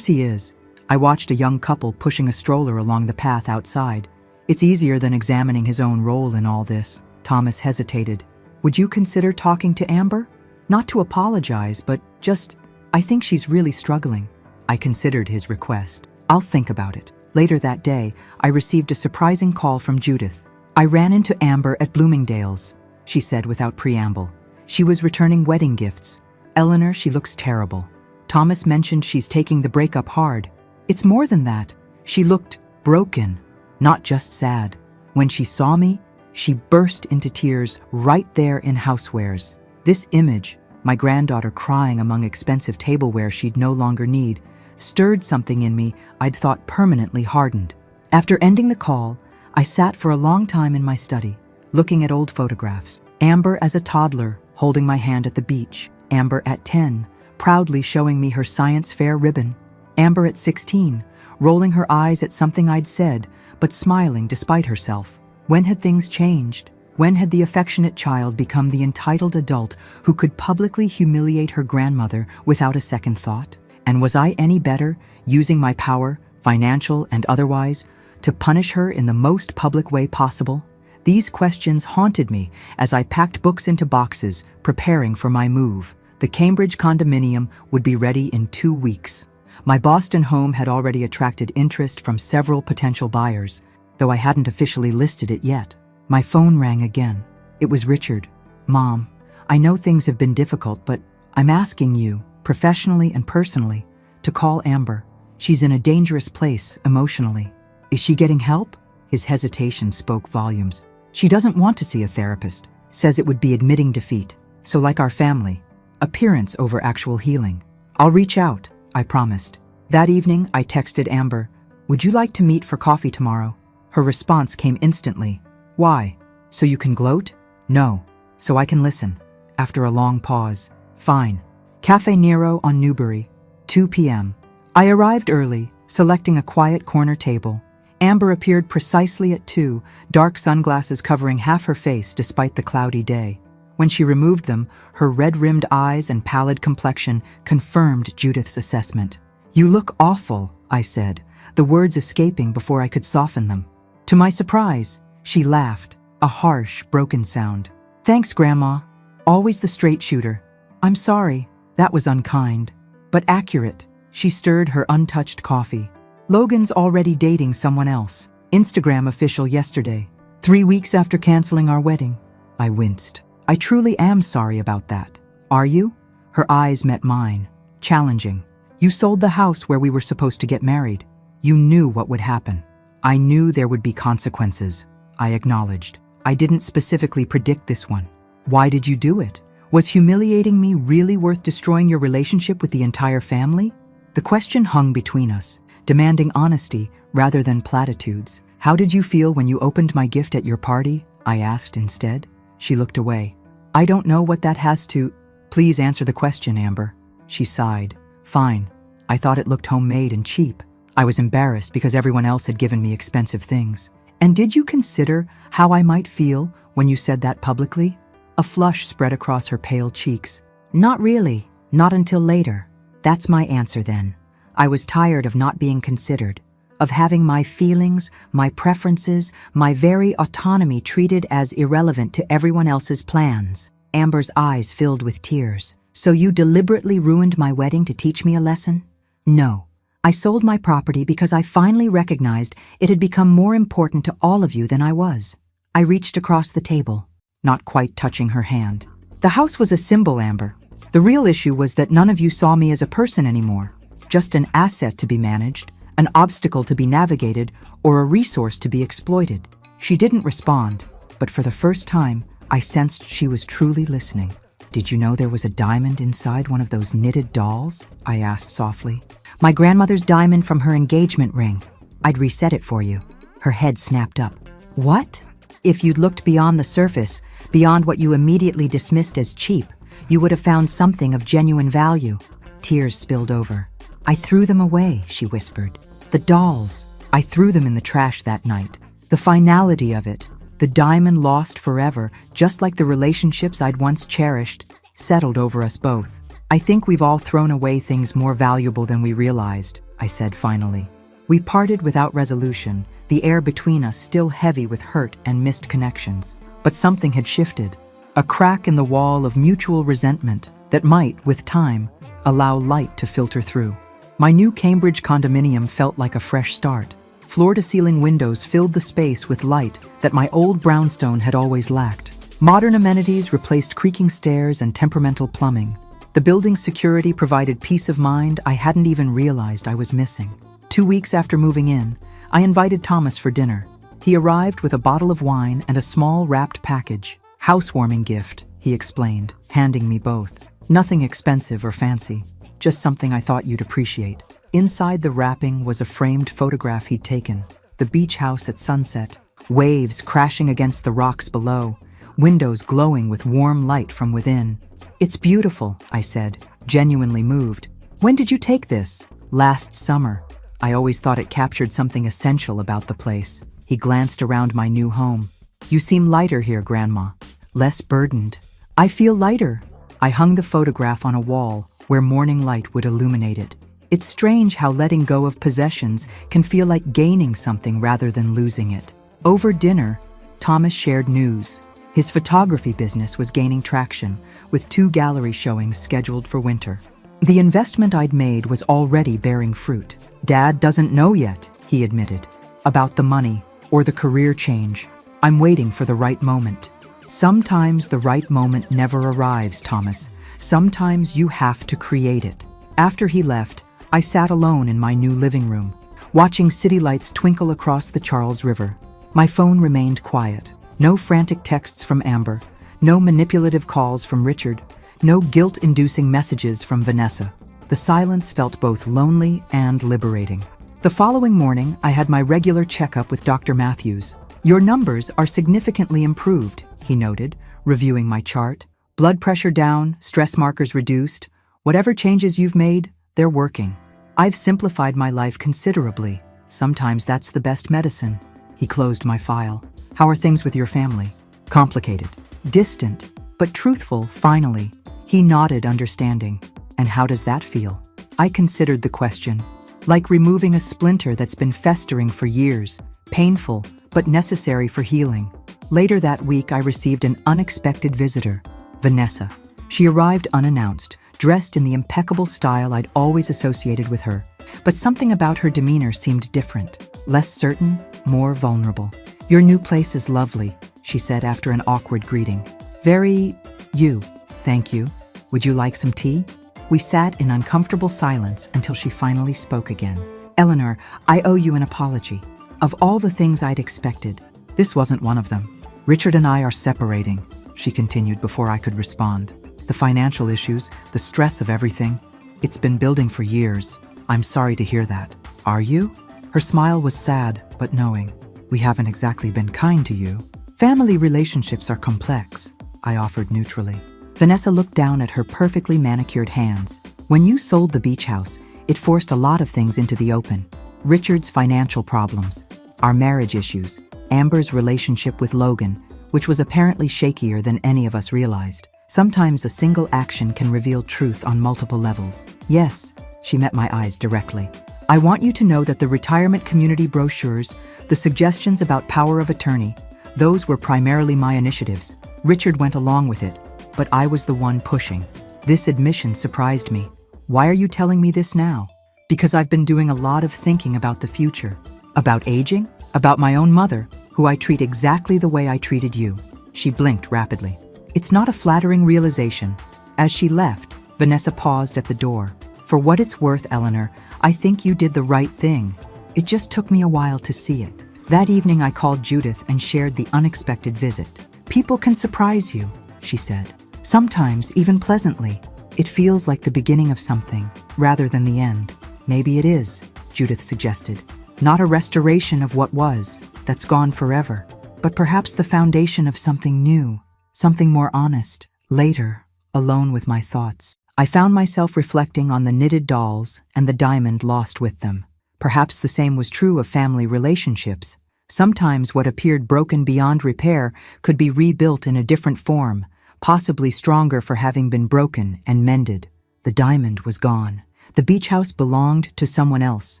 he is." I watched a young couple pushing a stroller along the path outside. "It's easier than examining his own role in all this." Thomas hesitated. "Would you consider talking to Amber? Not to apologize, but just, I think she's really struggling." I considered his request. "I'll think about it." Later that day, I received a surprising call from Judith. "I ran into Amber at Bloomingdale's," she said without preamble. "She was returning wedding gifts. Eleanor, she looks terrible. Thomas mentioned she's taking the breakup hard. It's more than that. She looked broken, not just sad. When she saw me, she burst into tears right there in housewares. This image, my granddaughter crying among expensive tableware she'd no longer need, stirred something in me I'd thought permanently hardened. After ending the call, I sat for a long time in my study, looking at old photographs. Amber as a toddler, holding my hand at the beach. Amber at 10, proudly showing me her science fair ribbon. Amber at 16, rolling her eyes at something I'd said, but smiling despite herself. When had things changed? When had the affectionate child become the entitled adult who could publicly humiliate her grandmother without a second thought? And was I any better, using my power, financial and otherwise, to punish her in the most public way possible? These questions haunted me as I packed books into boxes, preparing for my move. The Cambridge condominium would be ready in 2 weeks. My Boston home had already attracted interest from several potential buyers, though I hadn't officially listed it yet. My phone rang again. It was Richard. "Mom, I know things have been difficult, but I'm asking you, professionally and personally, to call Amber. She's in a dangerous place emotionally. Is she getting help?" His hesitation spoke volumes. "She doesn't want to see a therapist, says it would be admitting defeat. So like our family, appearance over actual healing. I'll reach out," I promised. That evening, I texted Amber, "Would you like to meet for coffee tomorrow?" Her response came instantly. "Why? So you can gloat?" "No, so I can listen." After a long pause, "Fine. Cafe Nero on Newbury, 2 p.m. I arrived early, selecting a quiet corner table. Amber appeared precisely at 2, dark sunglasses covering half her face despite the cloudy day. When she removed them, her red-rimmed eyes and pallid complexion confirmed Judith's assessment. "You look awful," I said, the words escaping before I could soften them. To my surprise, she laughed, a harsh, broken sound. "Thanks, Grandma. Always the straight shooter. I'm sorry, that was unkind, but accurate." She stirred her untouched coffee. "Logan's already dating someone else. Instagram official yesterday. 3 weeks after canceling our wedding." I winced. "I truly am sorry about that. Are you?" Her eyes met mine, challenging. "You sold the house where we were supposed to get married. You knew what would happen." "I knew there would be consequences," I acknowledged. "I didn't specifically predict this one." "Why did you do it? Was humiliating me really worth destroying your relationship with the entire family?" The question hung between us, demanding honesty rather than platitudes. "How did you feel when you opened my gift at your party?" I asked instead. She looked away. "I don't know what that has to—" "Please answer the question, Amber." She sighed. "Fine. I thought it looked homemade and cheap. I was embarrassed because everyone else had given me expensive things. And did you consider how I might feel when you said that publicly?" A flush spread across her pale cheeks. "Not really. Not until later. That's my answer then. I was tired of not being considered, of having my feelings, my preferences, my very autonomy treated as irrelevant to everyone else's plans." Amber's eyes filled with tears. "So you deliberately ruined my wedding to teach me a lesson?" "No. I sold my property because I finally recognized it had become more important to all of you than I was." I reached across the table, not quite touching her hand. "The house was a symbol, Amber. The real issue was that none of you saw me as a person anymore, just an asset to be managed, an obstacle to be navigated, or a resource to be exploited." She didn't respond, but for the first time, I sensed she was truly listening. "Did you know there was a diamond inside one of those knitted dolls?" I asked softly. "My grandmother's diamond from her engagement ring. I'd reset it for you." Her head snapped up. "What?" "If you'd looked beyond the surface, beyond what you immediately dismissed as cheap, you would have found something of genuine value." Tears spilled over. "I threw them away," she whispered. "The dolls. I threw them in the trash that night. The finality of it, the diamond lost forever, just like the relationships I'd once cherished, settled over us both. I think we've all thrown away things more valuable than we realized," I said finally. We parted without resolution, the air between us still heavy with hurt and missed connections. But something had shifted, a crack in the wall of mutual resentment that might, with time, allow light to filter through. My new Cambridge condominium felt like a fresh start. Floor-to-ceiling windows filled the space with light that my old brownstone had always lacked. Modern amenities replaced creaking stairs and temperamental plumbing. The building's security provided peace of mind I hadn't even realized I was missing. 2 weeks after moving in, I invited Thomas for dinner. He arrived with a bottle of wine and a small wrapped package. "Housewarming gift," he explained, handing me both. "Nothing expensive or fancy, just something I thought you'd appreciate." Inside the wrapping was a framed photograph he'd taken, the beach house at sunset, waves crashing against the rocks below, windows glowing with warm light from within. "It's beautiful," I said, genuinely moved. "When did you take this?" "Last summer." I always thought it captured something essential about the place. He glanced around my new home. "You seem lighter here, Grandma. Less burdened." "I feel lighter." I hung the photograph on a wall where morning light would illuminate it. It's strange how letting go of possessions can feel like gaining something rather than losing it. Over dinner, Thomas shared news. His photography business was gaining traction, with 2 gallery showings scheduled for winter. The investment I'd made was already bearing fruit. "Dad doesn't know yet," he admitted, "about the money or the career change. I'm waiting for the right moment." Sometimes the right moment never arrives, Thomas. Sometimes you have to create it. After he left, I sat alone in my new living room, watching city lights twinkle across the Charles River. My phone remained quiet. No frantic texts from Amber, no manipulative calls from Richard, no guilt-inducing messages from Vanessa. The silence felt both lonely and liberating. The following morning, I had my regular checkup with Dr. Matthews. "Your numbers are significantly improved," he noted, reviewing my chart. "Blood pressure down, stress markers reduced. Whatever changes you've made, they're working. I've simplified my life considerably. Sometimes that's the best medicine." He closed my file. "How are things with your family?" "Complicated. Distant, but truthful, finally." He nodded, understanding. "And how does that feel?" I considered the question. "Like removing a splinter that's been festering for years. Painful, but necessary for healing." Later that week, I received an unexpected visitor, Vanessa. She arrived unannounced, dressed in the impeccable style I'd always associated with her. But something about her demeanor seemed different, less certain, more vulnerable. "Your new place is lovely," she said after an awkward greeting. "Very you, thank you. Would you like some tea?" We sat in uncomfortable silence until she finally spoke again. "Eleanor, I owe you an apology. Of all the things I'd expected, this wasn't one of them. Richard and I are separating," she continued before I could respond. "The financial issues, the stress of everything, it's been building for years. I'm sorry to hear that." "Are you?" Her smile was sad, but knowing. "We haven't exactly been kind to you." "Family relationships are complex," I offered neutrally. Vanessa looked down at her perfectly manicured hands. "When you sold the beach house, it forced a lot of things into the open. Richard's financial problems, our marriage issues, Amber's relationship with Logan, which was apparently shakier than any of us realized. Sometimes a single action can reveal truth on multiple levels." "Yes," she met my eyes directly. "I want you to know that the retirement community brochures, the suggestions about power of attorney, those were primarily my initiatives. Richard went along with it, but I was the one pushing." This admission surprised me. "Why are you telling me this now?" "Because I've been doing a lot of thinking about the future. About aging, about my own mother, who I treat exactly the way I treated you." She blinked rapidly. "It's not a flattering realization." As she left, Vanessa paused at the door. "For what it's worth, Eleanor, I think you did the right thing. It just took me a while to see it." That evening I called Judith and shared the unexpected visit. "People can surprise you," she said. "Sometimes even pleasantly. It feels like the beginning of something, rather than the end." "Maybe it is," Judith suggested. "Not a restoration of what was, that's gone forever, but perhaps the foundation of something new, something more honest." Later, alone with my thoughts, I found myself reflecting on the knitted dolls and the diamond lost with them. Perhaps the same was true of family relationships. Sometimes what appeared broken beyond repair could be rebuilt in a different form, possibly stronger for having been broken and mended. The diamond was gone. The beach house belonged to someone else.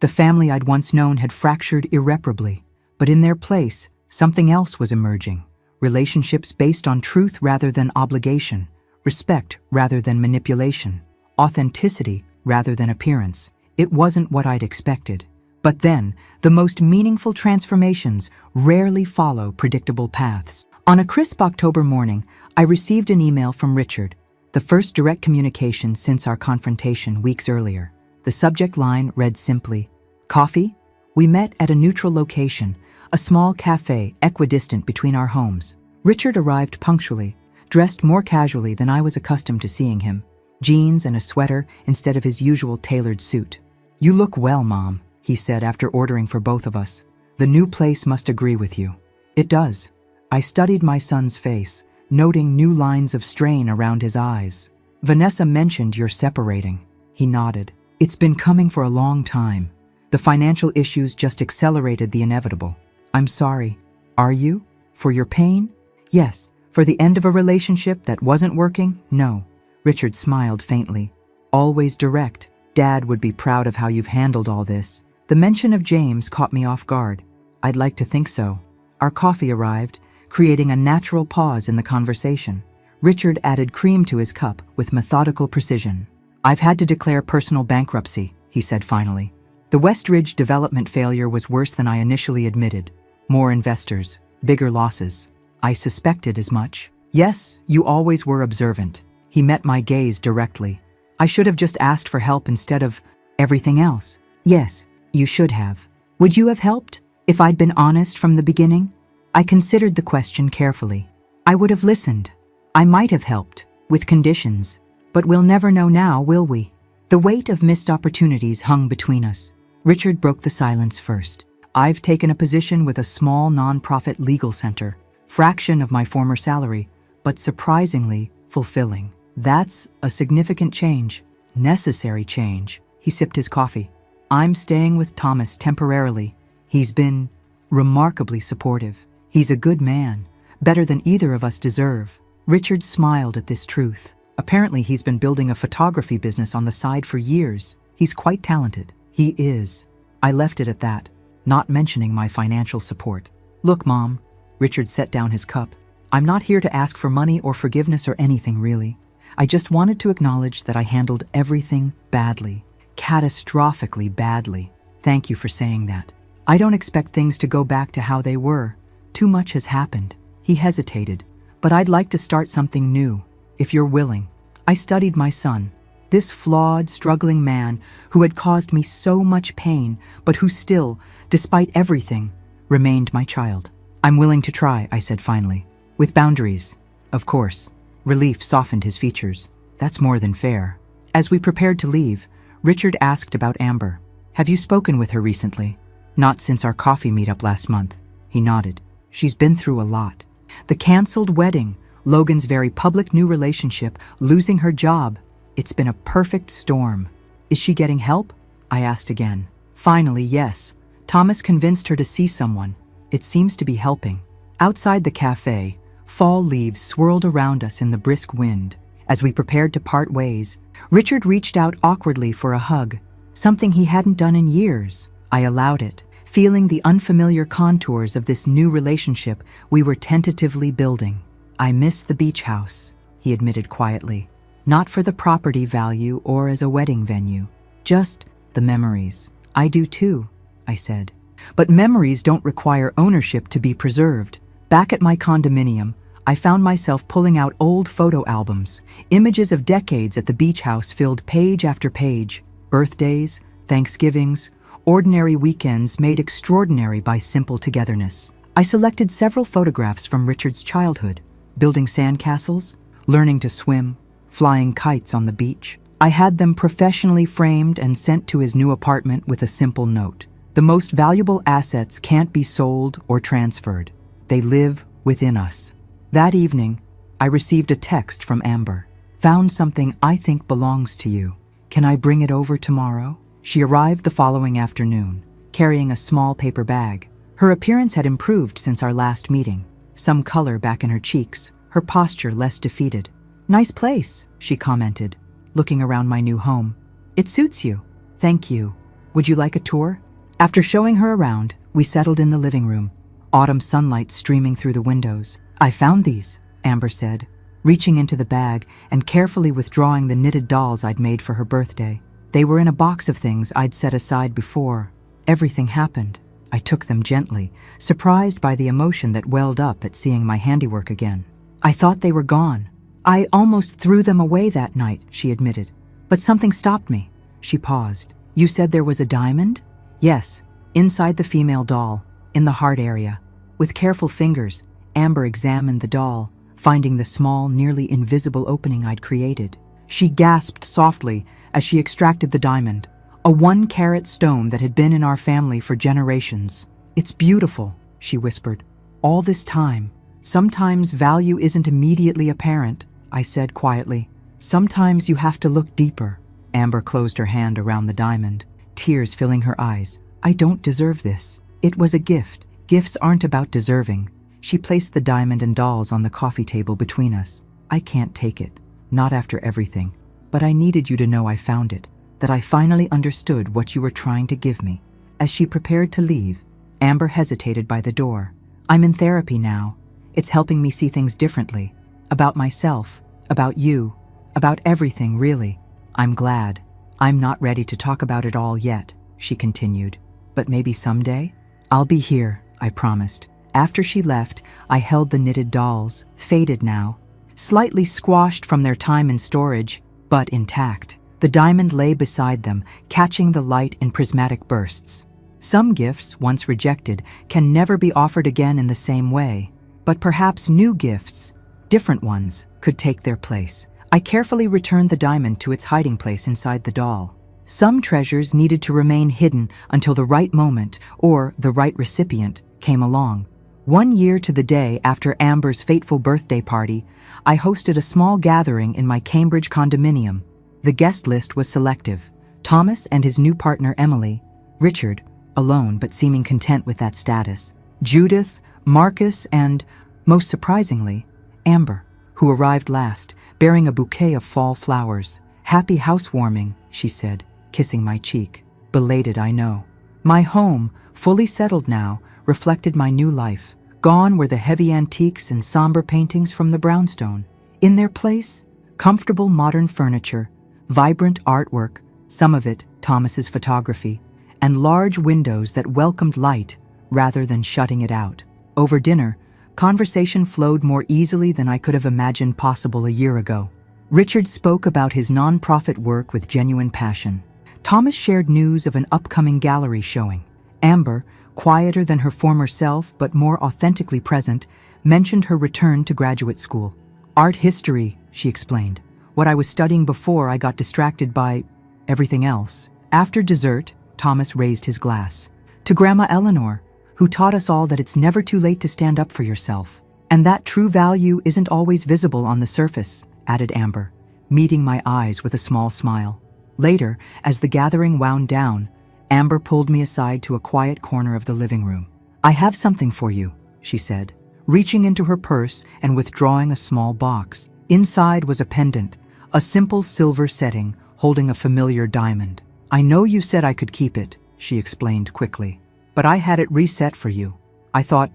The family I'd once known had fractured irreparably. But in their place, something else was emerging. Relationships based on truth rather than obligation, respect rather than manipulation, authenticity rather than appearance. It wasn't what I'd expected. But then, the most meaningful transformations rarely follow predictable paths. On a crisp October morning, I received an email from Richard, the first direct communication since our confrontation weeks earlier. The subject line read simply, "Coffee?" We met at a neutral location, a small cafe equidistant between our homes. Richard arrived punctually, dressed more casually than I was accustomed to seeing him. Jeans and a sweater instead of his usual tailored suit. "You look well, Mom," he said after ordering for both of us. "The new place must agree with you." It does. I studied my son's face, noting new lines of strain around his eyes. Vanessa mentioned you're separating. He nodded. It's been coming for a long time. The financial issues just accelerated the inevitable. I'm sorry. Are you? For your pain? Yes. For the end of a relationship that wasn't working? No. Richard smiled faintly. Always direct. Dad would be proud of how you've handled all this. The mention of James caught me off guard. I'd like to think so. Our coffee arrived, creating a natural pause in the conversation. Richard added cream to his cup with methodical precision. I've had to declare personal bankruptcy, he said finally. The Westridge development failure was worse than I initially admitted. More investors, bigger losses. I suspected as much. Yes, you always were observant. He met my gaze directly. I should have just asked for help instead of everything else. Yes, you should have. Would you have helped if I'd been honest from the beginning? I considered the question carefully. I would have listened. I might have helped, with conditions. But we'll never know now, will we? The weight of missed opportunities hung between us. Richard broke the silence first. I've taken a position with a small nonprofit legal center, fraction of my former salary, but surprisingly fulfilling. That's a significant change, necessary change. He sipped his coffee. I'm staying with Thomas temporarily. He's been remarkably supportive. He's a good man, better than either of us deserve. Richard smiled at this truth. Apparently he's been building a photography business on the side for years. He's quite talented. He is. I left it at that, not mentioning my financial support. Look, Mom, Richard set down his cup. I'm not here to ask for money or forgiveness or anything, really. I just wanted to acknowledge that I handled everything badly, catastrophically badly. Thank you for saying that. I don't expect things to go back to how they were. Too much has happened. He hesitated. But I'd like to start something new, if you're willing. I studied my son, this flawed, struggling man who had caused me so much pain, but who still, despite everything, remained my child. I'm willing to try, I said finally. With boundaries, of course. Relief softened his features. That's more than fair. As we prepared to leave, Richard asked about Amber. Have you spoken with her recently? Not since our coffee meetup last month. He nodded. She's been through a lot. The canceled wedding, Logan's very public new relationship, losing her job. It's been a perfect storm. Is she getting help? I asked again. Finally, yes. Thomas convinced her to see someone. It seems to be helping. Outside the cafe, fall leaves swirled around us in the brisk wind. As we prepared to part ways, Richard reached out awkwardly for a hug, something he hadn't done in years. I allowed it, feeling the unfamiliar contours of this new relationship we were tentatively building. I miss the beach house, he admitted quietly. Not for the property value or as a wedding venue, just the memories. I do too, I said. But memories don't require ownership to be preserved. Back at my condominium, I found myself pulling out old photo albums. Images of decades at the beach house filled page after page. Birthdays, Thanksgivings, ordinary weekends made extraordinary by simple togetherness. I selected several photographs from Richard's childhood, building sandcastles, learning to swim, flying kites on the beach. I had them professionally framed and sent to his new apartment with a simple note. The most valuable assets can't be sold or transferred. They live within us. That evening, I received a text from Amber. Found something I think belongs to you. Can I bring it over tomorrow? She arrived the following afternoon, carrying a small paper bag. Her appearance had improved since our last meeting. Some color back in her cheeks, her posture less defeated. Nice place, she commented, looking around my new home. It suits you. Thank you. Would you like a tour? After showing her around, we settled in the living room, autumn sunlight streaming through the windows. I found these, Amber said, reaching into the bag and carefully withdrawing the knitted dolls I'd made for her birthday. They were in a box of things I'd set aside before. Everything happened. I took them gently, surprised by the emotion that welled up at seeing my handiwork again. I thought they were gone. I almost threw them away that night, she admitted. But something stopped me. She paused. You said there was a diamond? Yes, inside the female doll, in the heart area. With careful fingers, Amber examined the doll, finding the small, nearly invisible opening I'd created. She gasped softly as she extracted the diamond, a 1-carat stone that had been in our family for generations. It's beautiful, she whispered, All this time, sometimes value isn't immediately apparent, I said quietly. Sometimes you have to look deeper. Amber closed her hand around the diamond, tears filling her eyes. I don't deserve this. It was a gift. Gifts aren't about deserving. She placed the diamond and dolls on the coffee table between us. I can't take it. Not after everything. But I needed you to know I found it. That I finally understood what you were trying to give me. As she prepared to leave, Amber hesitated by the door. I'm in therapy now. It's helping me see things differently. About myself. About you. About everything, really. I'm glad. I'm not ready to talk about it all yet, she continued. But maybe someday? I'll be here, I promised. After she left, I held the knitted dolls, faded now, slightly squashed from their time in storage, but intact. The diamond lay beside them, catching the light in prismatic bursts. Some gifts, once rejected, can never be offered again in the same way. But perhaps new gifts, different ones, could take their place. I carefully returned the diamond to its hiding place inside the doll. Some treasures needed to remain hidden until the right moment, or the right recipient, came along. 1 year to the day after Amber's fateful birthday party, I hosted a small gathering in my Cambridge condominium. The guest list was selective. Thomas and his new partner Emily, Richard, alone but seeming content with that status, Judith, Marcus, and, most surprisingly, Amber, who arrived last, bearing a bouquet of fall flowers. Happy housewarming, she said, kissing my cheek. Belated, I know. My home, fully settled now, reflected my new life. Gone were the heavy antiques and somber paintings from the brownstone. In their place, comfortable modern furniture, vibrant artwork, some of it Thomas's photography, and large windows that welcomed light rather than shutting it out. Over dinner, conversation flowed more easily than I could have imagined possible a year ago. Richard spoke about his nonprofit work with genuine passion. Thomas shared news of an upcoming gallery showing. Amber, quieter than her former self but more authentically present, mentioned her return to graduate school. Art history, she explained. What I was studying before I got distracted by everything else. After dessert, Thomas raised his glass. To Grandma Eleanor, who taught us all that it's never too late to stand up for yourself. And that true value isn't always visible on the surface, added Amber, meeting my eyes with a small smile. Later, as the gathering wound down, Amber pulled me aside to a quiet corner of the living room. I have something for you, she said, reaching into her purse and withdrawing a small box. Inside was a pendant, a simple silver setting holding a familiar diamond. I know you said I could keep it, she explained quickly, but I had it reset for you. I thought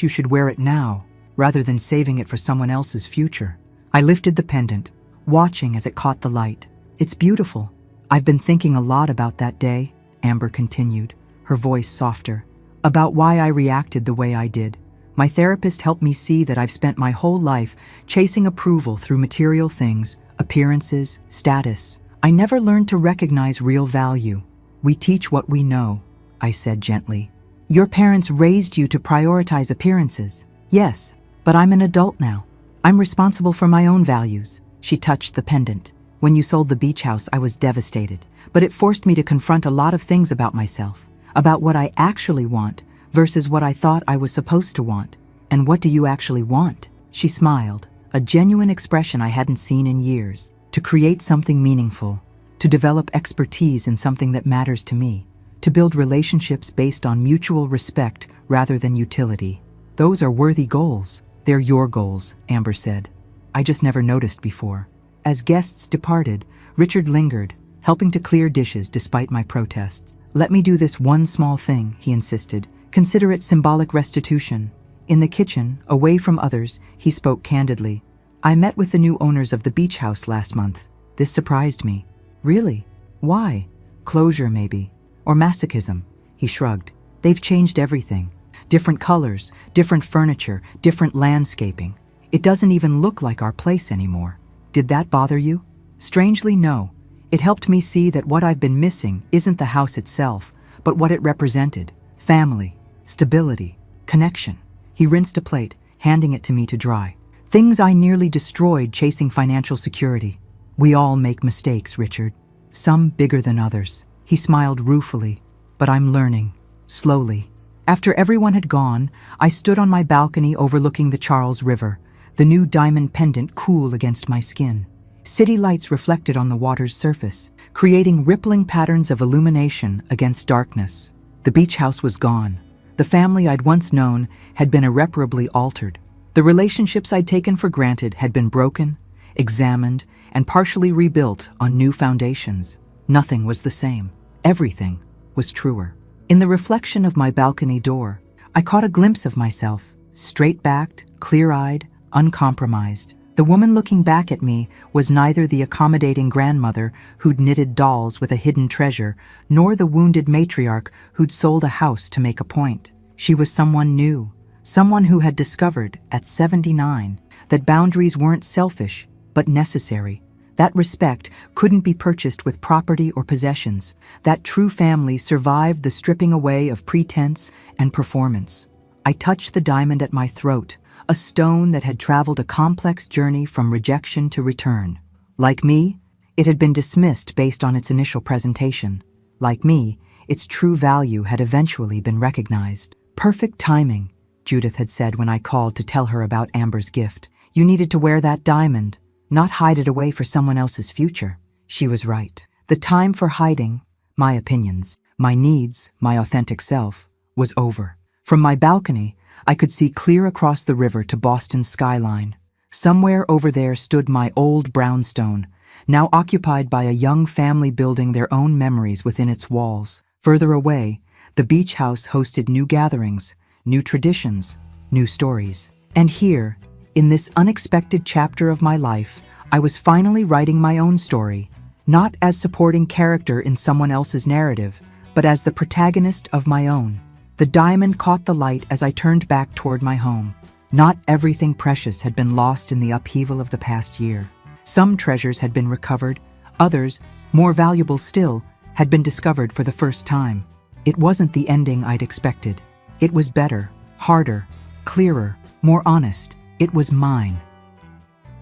you should wear it now, rather than saving it for someone else's future. I lifted the pendant, watching as it caught the light. It's beautiful. I've been thinking a lot about that day, Amber continued, her voice softer, about why I reacted the way I did. My therapist helped me see that I've spent my whole life chasing approval through material things, appearances, status. I never learned to recognize real value. We teach what we know, I said gently. Your parents raised you to prioritize appearances. Yes, but I'm an adult now. I'm responsible for my own values. She touched the pendant. When you sold the beach house, I was devastated, but it forced me to confront a lot of things about myself, about what I actually want versus what I thought I was supposed to want. And what do you actually want? She smiled, a genuine expression I hadn't seen in years. To create something meaningful, to develop expertise in something that matters to me, to build relationships based on mutual respect rather than utility. Those are worthy goals. They're your goals, Amber said. I just never noticed before. As guests departed, Richard lingered, helping to clear dishes despite my protests. Let me do this one small thing, he insisted. Consider it symbolic restitution. In the kitchen, away from others, he spoke candidly. I met with the new owners of the beach house last month. This surprised me. Really? Why? Closure, maybe. Or masochism, he shrugged. They've changed everything. Different colors, different furniture, different landscaping. It doesn't even look like our place anymore. Did that bother you? Strangely, no. It helped me see that what I've been missing isn't the house itself, but what it represented. Family, stability, connection. He rinsed a plate, handing it to me to dry. Things I nearly destroyed chasing financial security. We all make mistakes, Richard. Some bigger than others. He smiled ruefully. But I'm learning. Slowly. After everyone had gone, I stood on my balcony overlooking the Charles River, the new diamond pendant cool against my skin. City lights reflected on the water's surface, creating rippling patterns of illumination against darkness. The beach house was gone. The family I'd once known had been irreparably altered. The relationships I'd taken for granted had been broken, examined, and partially rebuilt on new foundations. Nothing was the same. Everything was truer. In the reflection of my balcony door, I caught a glimpse of myself, straight-backed, clear-eyed, uncompromised. The woman looking back at me was neither the accommodating grandmother who'd knitted dolls with a hidden treasure, nor the wounded matriarch who'd sold a house to make a point. She was someone new, someone who had discovered, at 79, that boundaries weren't selfish, but necessary. That respect couldn't be purchased with property or possessions. That true family survived the stripping away of pretense and performance. I touched the diamond at my throat, a stone that had traveled a complex journey from rejection to return. Like me, it had been dismissed based on its initial presentation. Like me, its true value had eventually been recognized. Perfect timing, Judith had said when I called to tell her about Amber's gift. You needed to wear that diamond, not hide it away for someone else's future. She was right. The time for hiding my opinions, my needs, my authentic self, was over. From my balcony, I could see clear across the river to Boston's skyline. Somewhere over there stood my old brownstone, now occupied by a young family building their own memories within its walls. Further away, the beach house hosted new gatherings, new traditions, new stories. And here, in this unexpected chapter of my life, I was finally writing my own story, not as supporting character in someone else's narrative, but as the protagonist of my own. The diamond caught the light as I turned back toward my home. Not everything precious had been lost in the upheaval of the past year. Some treasures had been recovered, others, more valuable still, had been discovered for the first time. It wasn't the ending I'd expected. It was better, harder, clearer, more honest. It was mine.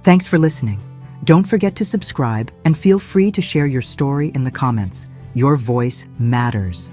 Thanks for listening. Don't forget to subscribe and feel free to share your story in the comments. Your voice matters.